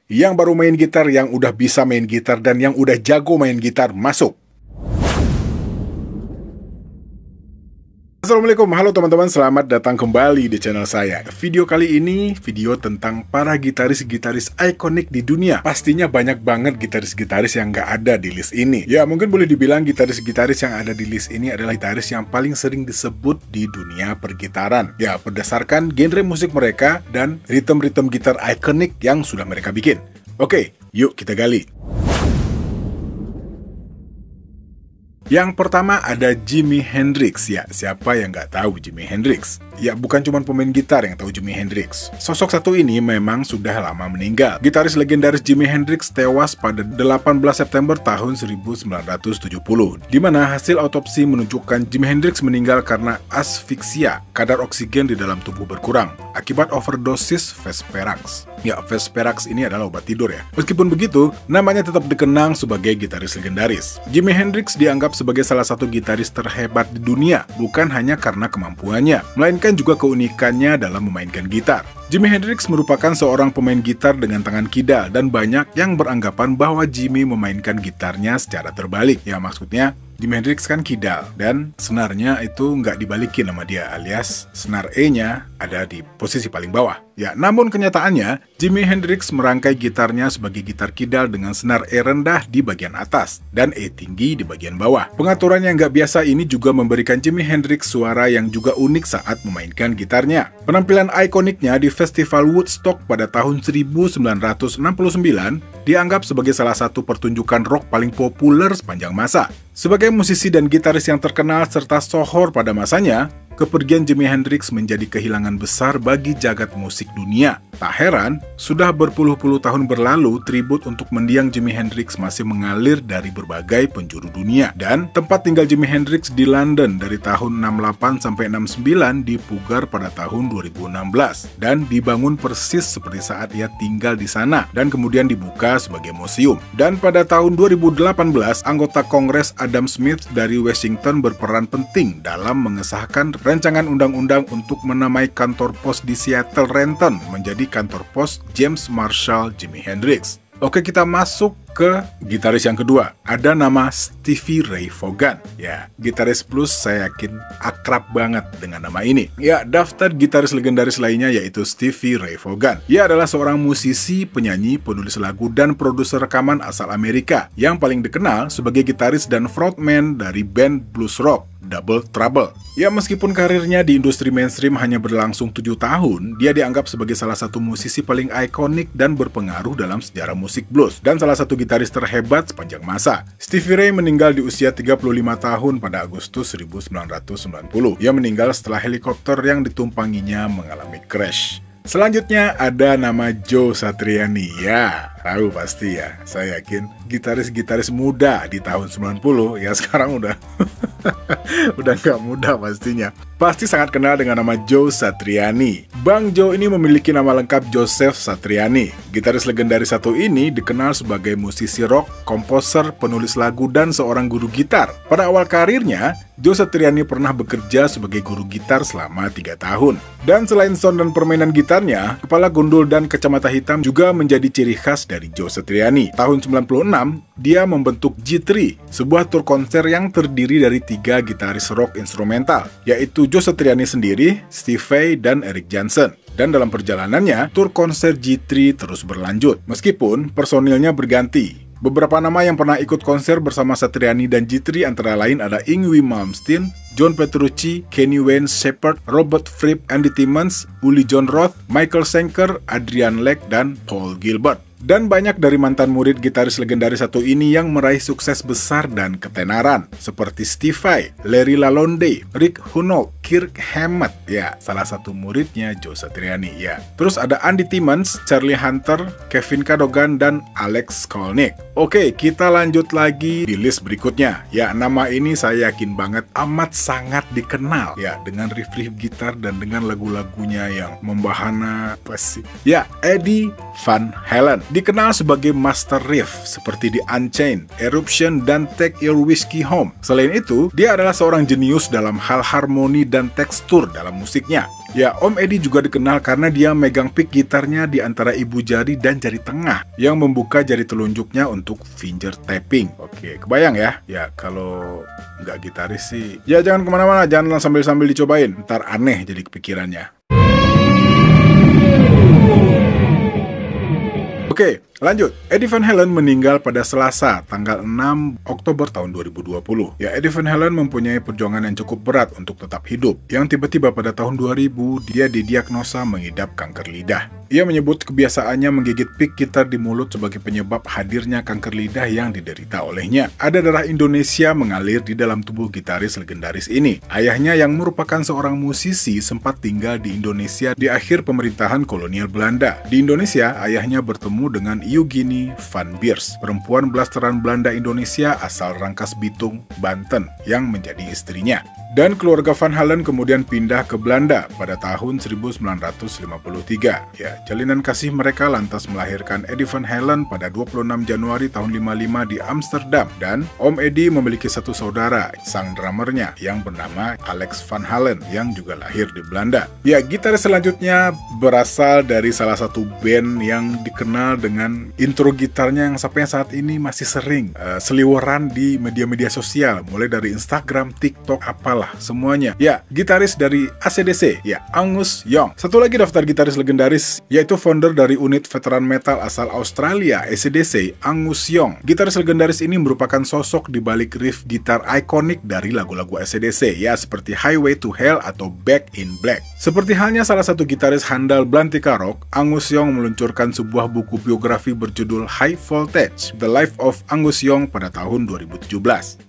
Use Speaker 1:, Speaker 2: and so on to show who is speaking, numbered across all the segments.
Speaker 1: Yang baru main gitar, yang udah bisa main gitar, dan yang udah jago main gitar, masuk. Assalamualaikum, halo teman-teman, selamat datang kembali di channel saya. Video kali ini, video tentang para gitaris-gitaris ikonik di dunia. Pastinya banyak banget gitaris-gitaris yang gak ada di list ini. Ya, mungkin boleh dibilang gitaris-gitaris yang ada di list ini adalah gitaris yang paling sering disebut di dunia pergitaran. Ya, berdasarkan genre musik mereka dan ritme-ritme gitar ikonik yang sudah mereka bikin. Oke, yuk kita gali. Yang pertama ada Jimi Hendrix. Ya, siapa yang nggak tahu Jimi Hendrix? Ya, bukan cuma pemain gitar yang tahu Jimi Hendrix. Sosok satu ini memang sudah lama meninggal. Gitaris legendaris Jimi Hendrix tewas pada 18 September tahun 1970, di mana hasil autopsi menunjukkan Jimi Hendrix meninggal karena asfiksia, kadar oksigen di dalam tubuh berkurang, akibat overdosis Vesperax. Ya, Vesperax ini adalah obat tidur ya. Meskipun begitu, namanya tetap dikenang sebagai gitaris legendaris. Jimi Hendrix dianggap sebagai salah satu gitaris terhebat di dunia, bukan hanya karena kemampuannya, melainkan juga keunikannya dalam memainkan gitar. Jimi Hendrix merupakan seorang pemain gitar dengan tangan kidal, dan banyak yang beranggapan bahwa Jimi memainkan gitarnya secara terbalik. Ya, maksudnya Jimi Hendrix kan kidal, dan senarnya itu nggak dibalikin sama dia, alias senar E-nya ada di posisi paling bawah. Ya, namun kenyataannya, Jimi Hendrix merangkai gitarnya sebagai gitar kidal dengan senar E rendah di bagian atas dan E tinggi di bagian bawah. Pengaturan yang nggak biasa ini juga memberikan Jimi Hendrix suara yang juga unik saat memainkan gitarnya. Penampilan ikoniknya di Festival Woodstock pada tahun 1969 dianggap sebagai salah satu pertunjukan rock paling populer sepanjang masa. Sebagai musisi dan gitaris yang terkenal serta sohor pada masanya, kepergian Jimi Hendrix menjadi kehilangan besar bagi jagat musik dunia. Tak heran, sudah berpuluh-puluh tahun berlalu, tribut untuk mendiang Jimi Hendrix masih mengalir dari berbagai penjuru dunia. Dan tempat tinggal Jimi Hendrix di London dari tahun 68 sampai 69 dipugar pada tahun 2016 dan dibangun persis seperti saat ia tinggal di sana dan kemudian dibuka sebagai museum. Dan pada tahun 2018, anggota Kongres Adam Smith dari Washington berperan penting dalam mengesahkan rancangan undang-undang untuk menamai kantor pos di Seattle Renton menjadi kantor pos James Marshall Jimi Hendrix. Oke, kita masuk ke gitaris yang kedua. Ada nama Stevie Ray Vaughan. Ya, gitaris blues saya yakin akrab banget dengan nama ini. Ya, daftar gitaris legendaris lainnya yaitu Stevie Ray Vaughan. Ia adalah seorang musisi, penyanyi, penulis lagu, dan produser rekaman asal Amerika yang paling dikenal sebagai gitaris dan frontman dari band blues rock Double Trouble. Ya, meskipun karirnya di industri mainstream hanya berlangsung 7 tahun, dia dianggap sebagai salah satu musisi paling ikonik dan berpengaruh dalam sejarah musik blues, dan salah satu gitaris terhebat sepanjang masa. Stevie Ray meninggal di usia 35 tahun pada Agustus 1990. Ia meninggal setelah helikopter yang ditumpanginya mengalami crash. Selanjutnya ada nama Joe Satriani. Ya, tahu pasti ya. Saya yakin gitaris-gitaris muda di tahun 90 ya sekarang udah udah nggak muda pastinya. Pasti sangat kenal dengan nama Joe Satriani. Bang Joe ini memiliki nama lengkap Joseph Satriani. Gitaris legendaris satu ini dikenal sebagai musisi rock, komposer, penulis lagu, dan seorang guru gitar. Pada awal karirnya, Joe Satriani pernah bekerja sebagai guru gitar selama 3 tahun. Dan selain sound dan permainan gitarnya, kepala gundul dan kacamata hitam juga menjadi ciri khas dari Joe Satriani. Tahun 96, dia membentuk G3, sebuah tur konser yang terdiri dari 3 gitaris rock instrumental, yaitu Joe Satriani sendiri, Steve Vai, dan Eric Johnson. Dan dalam perjalanannya, tur konser G3 terus berlanjut, meskipun personilnya berganti. Beberapa nama yang pernah ikut konser bersama Satriani dan G3 antara lain ada Yngwie Malmsteen, John Petrucci, Kenny Wayne Shepherd, Robert Fripp, Andy Timmons, Uli John Roth, Michael Schenker, Adrian Legg, dan Paul Gilbert. Dan banyak dari mantan murid gitaris legendaris satu ini yang meraih sukses besar dan ketenaran, seperti Steve Vai, Larry Lalonde, Rick Hunold, Kirk Hammett, ya salah satu muridnya Joe Satriani ya. Terus ada Andy Timmons, Charlie Hunter, Kevin Cadogan, dan Alex Skolnick. Oke, kita lanjut lagi di list berikutnya. Ya, nama ini saya yakin banget amat sangat dikenal ya, dengan riff-riff gitar dan dengan lagu-lagunya yang membahana pasti. Ya, Eddie Van Halen. Dikenal sebagai master riff seperti di Unchained, Eruption, dan Take Your Whiskey Home. Selain itu, dia adalah seorang jenius dalam hal harmoni dan tekstur dalam musiknya. Ya, Om Eddie juga dikenal karena dia megang pick gitarnya di antara ibu jari dan jari tengah, yang membuka jari telunjuknya untuk finger tapping. Oke, kebayang ya? Ya, kalau nggak gitaris sih, ya jangan kemana-mana, jangan sambil-sambil dicobain, ntar aneh jadi kepikirannya. Oke, lanjut. Eddie Van Halen meninggal pada Selasa, tanggal 6 Oktober tahun 2020. Ya, Eddie Van Halen mempunyai perjuangan yang cukup berat untuk tetap hidup, yang tiba-tiba pada tahun 2000 dia didiagnosa mengidap kanker lidah. Ia menyebut kebiasaannya menggigit pick gitar di mulut sebagai penyebab hadirnya kanker lidah yang diderita olehnya. Ada darah Indonesia mengalir di dalam tubuh gitaris legendaris ini. Ayahnya yang merupakan seorang musisi sempat tinggal di Indonesia di akhir pemerintahan kolonial Belanda. Di Indonesia, ayahnya bertemu dengan Eugenie van Beers, perempuan blasteran Belanda Indonesia asal Rangkas Bitung, Banten, yang menjadi istrinya. Dan keluarga Van Halen kemudian pindah ke Belanda pada tahun 1953. Ya, jalinan kasih mereka lantas melahirkan Eddie Van Halen pada 26 Januari tahun 55 di Amsterdam. Dan Om Eddie memiliki satu saudara, sang drummernya, yang bernama Alex Van Halen, yang juga lahir di Belanda. Ya, gitaris selanjutnya berasal dari salah satu band yang dikenal dengan intro gitarnya yang sampai saat ini masih sering seliweran di media-media sosial, mulai dari Instagram, TikTok, apalah semuanya. Ya, gitaris dari AC/DC, ya, Angus Young. Satu lagi daftar gitaris legendaris, yaitu founder dari unit veteran metal asal Australia, AC/DC, Angus Young. Gitaris legendaris ini merupakan sosok di balik riff gitar ikonik dari lagu-lagu AC/DC, ya, seperti Highway to Hell atau Back in Black. Seperti halnya salah satu gitaris handal Blantika Rock, Angus Young meluncurkan sebuah buku biografi berjudul High Voltage, The Life of Angus Young pada tahun 2017.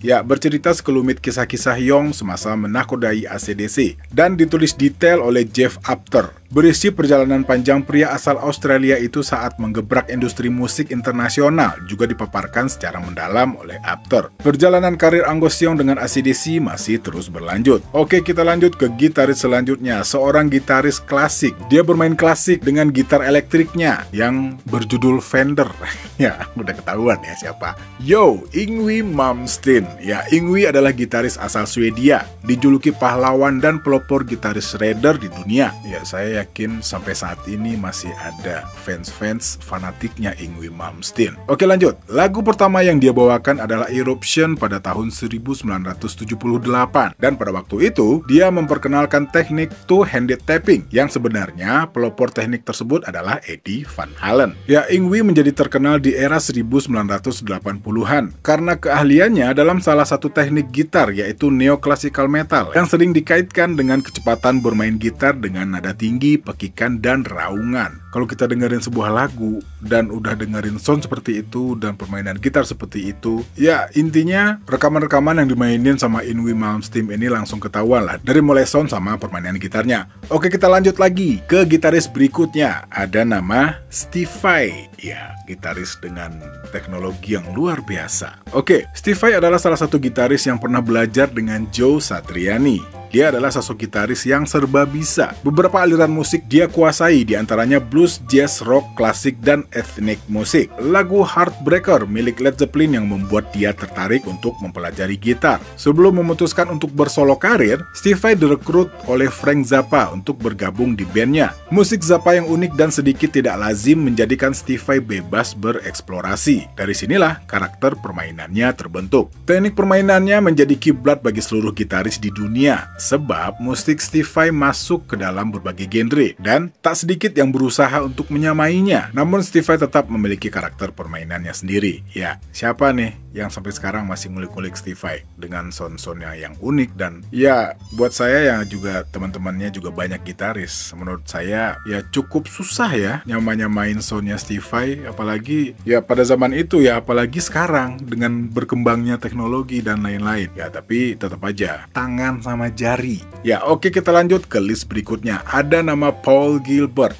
Speaker 1: Ya, bercerita sekelumit kisah-kisah Young semasa menakodai AC/DC dan ditulis detail oleh Jeff Apter. Berisi perjalanan panjang pria asal Australia itu saat menggebrak industri musik internasional, juga dipaparkan secara mendalam oleh Apter. Perjalanan karir Angus Young dengan AC/DC masih terus berlanjut. Oke, kita lanjut ke gitaris selanjutnya, seorang gitaris klasik. Dia bermain klasik dengan gitar elektriknya yang berjudul Fender. Ya, udah ketahuan ya siapa. Yo, Yngwie Malmsteen. Ya, Yngwie adalah gitaris asal Swedia, dijuluki pahlawan dan pelopor gitaris shredder di dunia. Ya, saya yakin sampai saat ini masih ada fans-fans fanatiknya Yngwie Malmsteen. Oke, lanjut. Lagu pertama yang dia bawakan adalah Eruption pada tahun 1978. Dan pada waktu itu, dia memperkenalkan teknik two-handed tapping, yang sebenarnya pelopor teknik tersebut adalah Eddie Van Halen. Ya, Yngwie menjadi terkenal di era 1980-an karena keahliannya dalam salah satu teknik gitar, yaitu neoclassical metal, yang sering dikaitkan dengan kecepatan bermain gitar dengan nada tinggi, pekikan, dan raungan. Kalau kita dengerin sebuah lagu dan udah dengerin sound seperti itu dan permainan gitar seperti itu, ya intinya rekaman-rekaman yang dimainin sama Yngwie Malmsteen ini langsung ketahuan lah, dari mulai sound sama permainan gitarnya. Oke, kita lanjut lagi ke gitaris berikutnya. Ada nama Steve Vai. Ya, gitaris dengan teknologi yang luar biasa. Oke, Steve Vai adalah salah satu gitaris yang pernah belajar dengan Joe Satriani. Dia adalah sosok gitaris yang serba bisa. Beberapa aliran musik dia kuasai, diantaranya blues, jazz, rock, klasik, dan ethnic musik. Lagu Heartbreaker milik Led Zeppelin yang membuat dia tertarik untuk mempelajari gitar. Sebelum memutuskan untuk bersolo karir, Steve Vai direkrut oleh Frank Zappa untuk bergabung di bandnya. Musik Zappa yang unik dan sedikit tidak lazim menjadikan Steve Vai bebas bereksplorasi. Dari sinilah karakter permainannya terbentuk. Teknik permainannya menjadi kiblat bagi seluruh gitaris di dunia, sebab musik Steve Vai masuk ke dalam berbagai genre dan tak sedikit yang berusaha untuk menyamainya. Namun Steve Vai tetap memiliki karakter permainannya sendiri. Ya, siapa nih yang sampai sekarang masih ngulik-ngulik Steve Vai dengan sound-soundnya yang unik? Dan ya, buat saya yang juga teman-temannya juga banyak gitaris, menurut saya ya cukup susah ya nyamain soundnya Steve Vai, apalagi ya pada zaman itu ya, apalagi sekarang dengan berkembangnya teknologi dan lain-lain. Ya, tapi tetap aja tangan sama jari. Ya, oke, kita lanjut ke list berikutnya. Ada nama Paul Gilbert.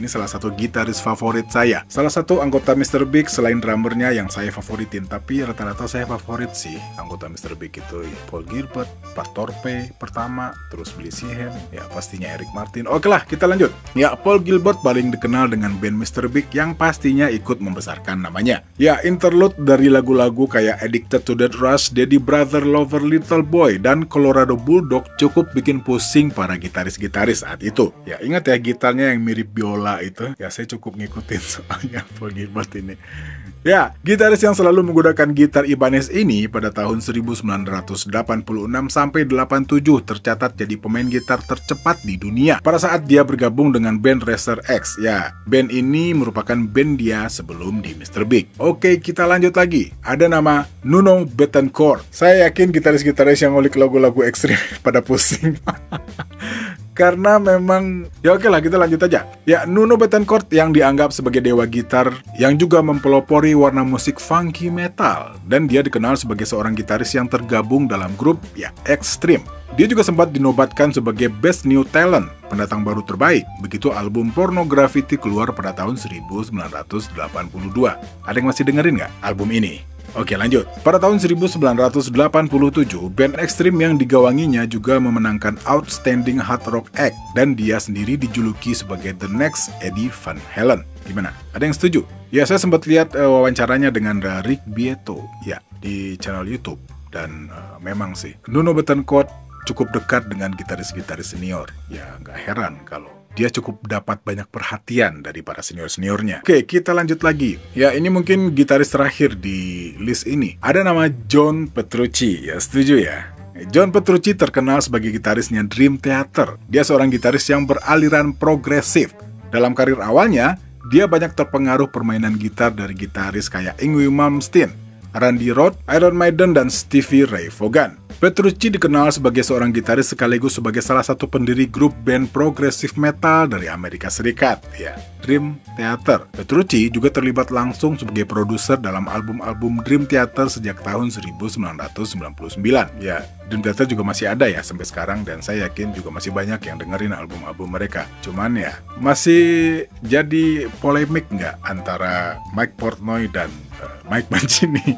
Speaker 1: Salah satu gitaris favorit saya. Salah satu anggota Mr. Big selain drummernya yang saya favoritin, tapi rata-rata saya favorit sih anggota Mr. Big itu ya, Paul Gilbert, Pat Torpey pertama, terus Billy Sheehan, ya pastinya Eric Martin. Oke lah, kita lanjut. Ya, Paul Gilbert paling dikenal dengan band Mr. Big yang pastinya ikut membesarkan namanya. Ya, interlude dari lagu-lagu kayak Addicted to That Rush, Daddy Brother Lover Little Boy, dan Colorado Bulldog cukup bikin pusing para gitaris-gitaris saat itu. Ya, ingat ya gitarnya yang mirip biola itu. Ya, saya cukup ngikutin soalnya Paul Gilbert ini. Ya, gitaris yang selalu menggunakan gitar Ibanez ini pada tahun 1986 sampai 87 tercatat jadi pemain gitar tercepat di dunia pada saat dia bergabung dengan band Racer X. Ya, band ini merupakan band dia sebelum di Mr. Big. Oke, kita lanjut lagi. Ada nama Nuno Bettencourt. Saya yakin gitaris-gitaris yang ngulik lagu-lagu ekstrim pada pusing. Karena memang, ya oke lah, kita lanjut aja. Ya, Nuno Bettencourt yang dianggap sebagai dewa gitar yang juga mempelopori warna musik funky metal, dan dia dikenal sebagai seorang gitaris yang tergabung dalam grup ya Extreme. Dia juga sempat dinobatkan sebagai Best New Talent, pendatang baru terbaik, begitu album Pornography keluar pada tahun 1982. Ada yang masih dengerin nggak album ini? Oke, lanjut. Pada tahun 1987, band Extreme yang digawanginya juga memenangkan Outstanding Hard Rock Act, dan dia sendiri dijuluki sebagai The Next Eddie Van Halen. Gimana? Ada yang setuju? Ya, saya sempat lihat wawancaranya dengan Rick Beato ya di channel YouTube, dan memang sih Nuno Bettencourt cukup dekat dengan gitaris-gitaris senior. Ya, nggak heran kalau dia cukup dapat banyak perhatian dari para senior-seniornya. Oke, kita lanjut lagi. Ya, ini mungkin gitaris terakhir di list ini. Ada nama John Petrucci. Ya, setuju ya? John Petrucci terkenal sebagai gitarisnya Dream Theater. Dia seorang gitaris yang beraliran progresif. Dalam karir awalnya, dia banyak terpengaruh permainan gitar dari gitaris kayak Yngwie Malmsteen, Randy Rhoads, Iron Maiden, dan Stevie Ray Vaughan. Petrucci dikenal sebagai seorang gitaris sekaligus sebagai salah satu pendiri grup band progressive metal dari Amerika Serikat, ya, Dream Theater. Petrucci juga terlibat langsung sebagai produser dalam album-album Dream Theater sejak tahun 1999. Ya, Dream Theater juga masih ada ya sampai sekarang, dan saya yakin juga masih banyak yang dengerin album-album mereka. Cuman ya, masih jadi polemik nggak antara Mike Portnoy dan Mike Mancini.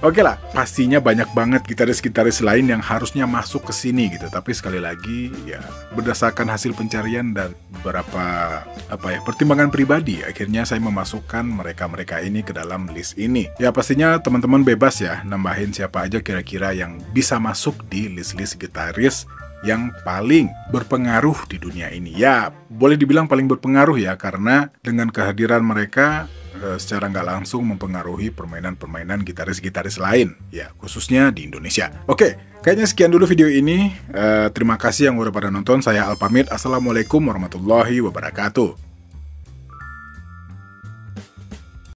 Speaker 1: Oke lah, pastinya banyak banget gitaris-gitaris lain yang harusnya masuk ke sini gitu. Tapi sekali lagi ya berdasarkan hasil pencarian dan beberapa pertimbangan pribadi, akhirnya saya memasukkan mereka-mereka ini ke dalam list ini. Ya pastinya teman-teman bebas ya nambahin siapa aja kira-kira yang bisa masuk di list-list gitaris yang paling berpengaruh di dunia ini. Ya boleh dibilang paling berpengaruh ya, karena dengan kehadiran mereka secara nggak langsung mempengaruhi permainan-permainan gitaris-gitaris lain, ya khususnya di Indonesia. Oke, kayaknya sekian dulu video ini. Terima kasih yang udah pada nonton. Saya Al pamit. Assalamualaikum warahmatullahi wabarakatuh.